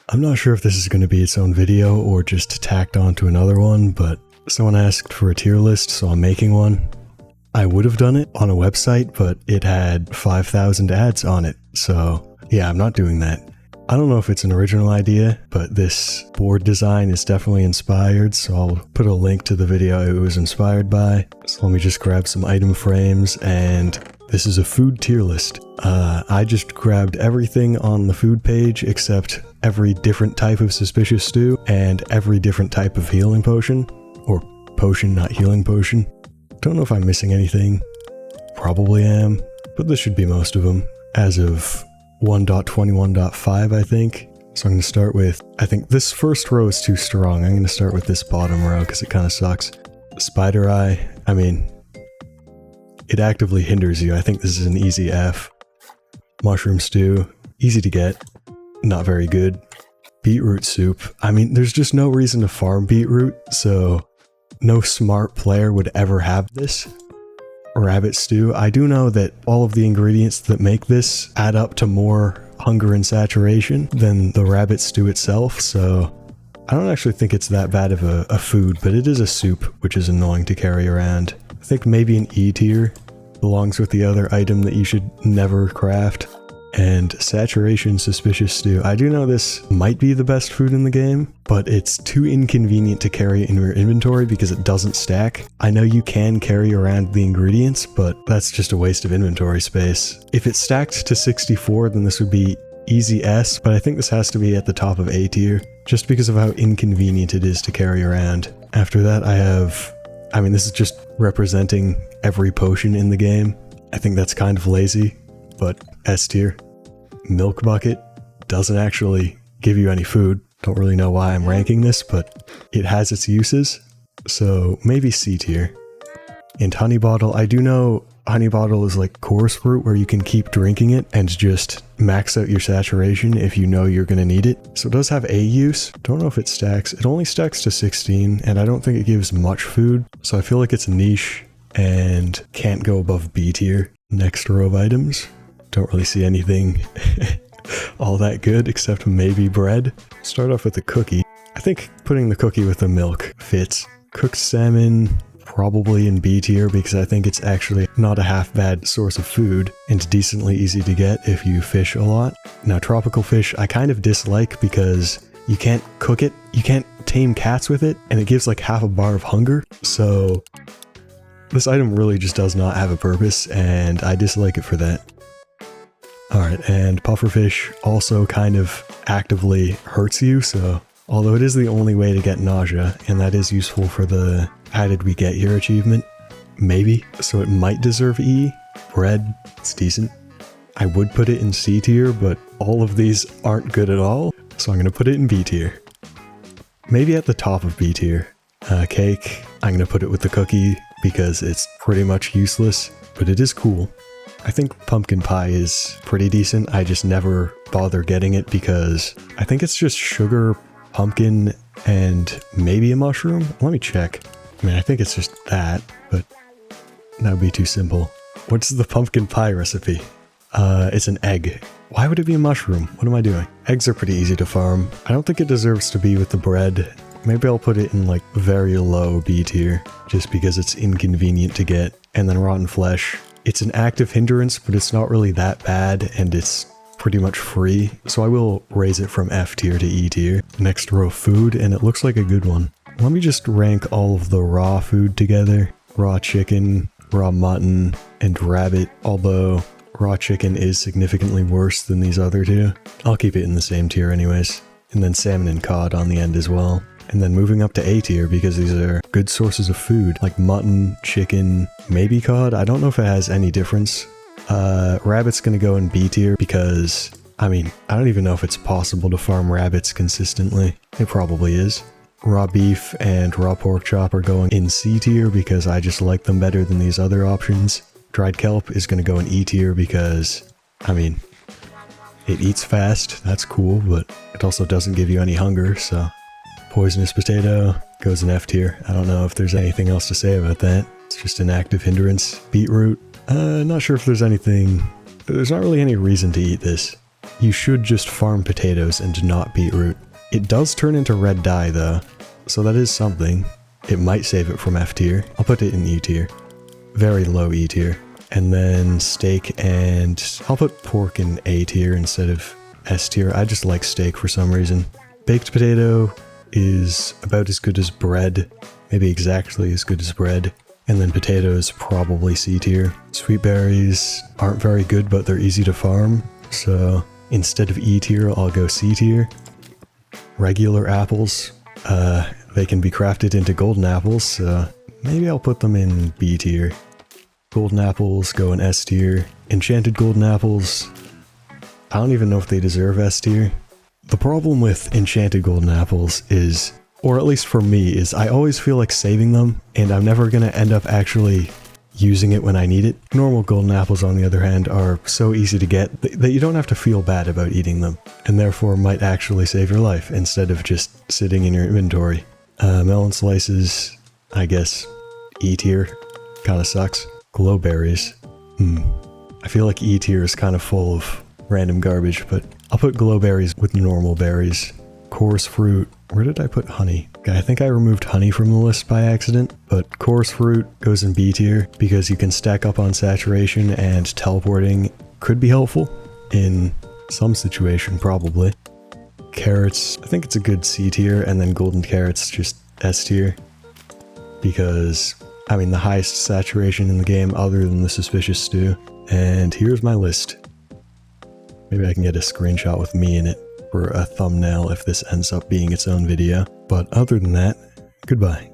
I'm not sure if this is going to be its own video or just tacked onto another one, but someone asked for a tier list, so I'm making one. I would have done it on a website, but it had 5,000 ads on it, so yeah, I'm not doing that. I don't know if it's an original idea, but this board design is definitely inspired, so I'll put a link to the video it was inspired by. So let me just grab some item frames, and this is a food tier list. I just grabbed everything on the food page except every different type of suspicious stew and every different type of healing potion. Or potion, not healing potion. Don't know if I'm missing anything. Probably am, but this should be most of them as of 1.21.5, I think. So I'm going to start with, I think this first row is too strong. I'm going to start with this bottom row because it kind of sucks. Spider Eye, I mean, it actively hinders you. I think this is an easy F. Mushroom Stew, easy to get, not very good. Beetroot Soup, I mean, there's just no reason to farm beetroot, so no smart player would ever have this. Rabbit Stew, I do know that all of the ingredients that make this add up to more hunger and saturation than the rabbit stew itself, so I don't actually think it's that bad of a food, but it is a soup, which is annoying to carry around. I think maybe an E tier belongs with the other item that you should never craft. And Saturation Suspicious Stew. I do know this might be the best food in the game, but it's too inconvenient to carry in your inventory because it doesn't stack. I know you can carry around the ingredients, but that's just a waste of inventory space. If it stacked to 64, then this would be easy S, but I think this has to be at the top of A tier, just because of how inconvenient it is to carry around. After that, I mean, this is just representing every potion in the game. I think that's kind of lazy, but S tier. Milk Bucket doesn't actually give you any food. Don't really know why I'm ranking this, but it has its uses, so maybe C tier. And Honey Bottle, I do know Honey Bottle is like Chorus Fruit where you can keep drinking it and just max out your saturation if you know you're going to need it. So it does have a use. Don't know if it stacks. It only stacks to 16, and I don't think it gives much food, so I feel like it's niche and can't go above B tier. Next row of items. Don't really see anything all that good except maybe bread. Start off with the cookie. I think putting the cookie with the milk fits. Cooked salmon, probably in B tier because I think it's actually not a half bad source of food and decently easy to get if you fish a lot. Now tropical fish I kind of dislike because you can't cook it, you can't tame cats with it, and it gives like half a bar of hunger, so this item really just does not have a purpose and I dislike it for that. Alright, and pufferfish also kind of actively hurts you, so although it is the only way to get nausea, and that is useful for the how did we get here achievement, maybe, so it might deserve E. Bread, it's decent. I would put it in C tier, but all of these aren't good at all, so I'm going to put it in B tier. Maybe at the top of B tier. Cake, I'm going to put it with the cookie because it's pretty much useless, but it is cool. I think pumpkin pie is pretty decent. I just never bother getting it because I think it's just sugar, pumpkin, and maybe a mushroom. Let me check. I mean, I think it's just that, but that would be too simple. What's the pumpkin pie recipe? It's an egg. Why would it be a mushroom? What am I doing? Eggs are pretty easy to farm. I don't think it deserves to be with the bread. Maybe I'll put it in like very low B tier just because it's inconvenient to get. And then rotten flesh. It's an active hindrance, but it's not really that bad, and it's pretty much free, so I will raise it from F tier to E tier. Next row, food, and it looks like a good one. Let me just rank all of the raw food together. Raw chicken, raw mutton, and rabbit, although raw chicken is significantly worse than these other two. I'll keep it in the same tier anyways. And then salmon and cod on the end as well. And then moving up to A tier because these are good sources of food, like mutton, chicken, maybe cod. I don't know if it has any difference. Rabbit's gonna go in B tier because, I mean, I don't even know if it's possible to farm rabbits consistently. It probably is. Raw beef and raw pork chop are going in C tier because I just like them better than these other options. Dried kelp is gonna go in E tier because, I mean, it eats fast, that's cool, but it also doesn't give you any hunger, so... Poisonous potato goes in F tier. I don't know if there's anything else to say about that. It's just an active hindrance. Beetroot, not sure if there's anything... There's not really any reason to eat this. you should just farm potatoes and not beetroot. It does turn into red dye though, so that is something. It might save it from F tier. I'll put it in E tier. Very low E tier. And then steak, and I'll put pork in A tier instead of S tier. I just like steak for some reason. Baked potato is about as good as bread, maybe exactly as good as bread. And then potatoes, probably C tier. Sweet berries aren't very good, but they're easy to farm. So instead of E tier, I'll go C tier. Regular apples, they can be crafted into golden apples, so maybe I'll put them in B tier. Golden apples go in S tier. Enchanted golden apples, I don't even know if they deserve S tier. The problem with enchanted golden apples is, or at least for me, is I always feel like saving them, and I'm never gonna end up actually using it when I need it. Normal golden apples, on the other hand, are so easy to get that you don't have to feel bad about eating them, and therefore might actually save your life instead of just sitting in your inventory. Melon slices, I guess E tier, kinda sucks. Glowberries, I feel like E tier is kind of full of random garbage, but I'll put glowberries with normal berries. Coarse fruit, where did I put honey? Okay, I think I removed honey from the list by accident, but coarse fruit goes in B tier because you can stack up on saturation and teleporting could be helpful in some situation, probably. Carrots, I think it's a good C tier, and then golden carrots just S tier because, I mean, the highest saturation in the game other than the suspicious stew. And here's my list. Maybe I can get a screenshot with me in it for a thumbnail if this ends up being its own video. But other than that, goodbye.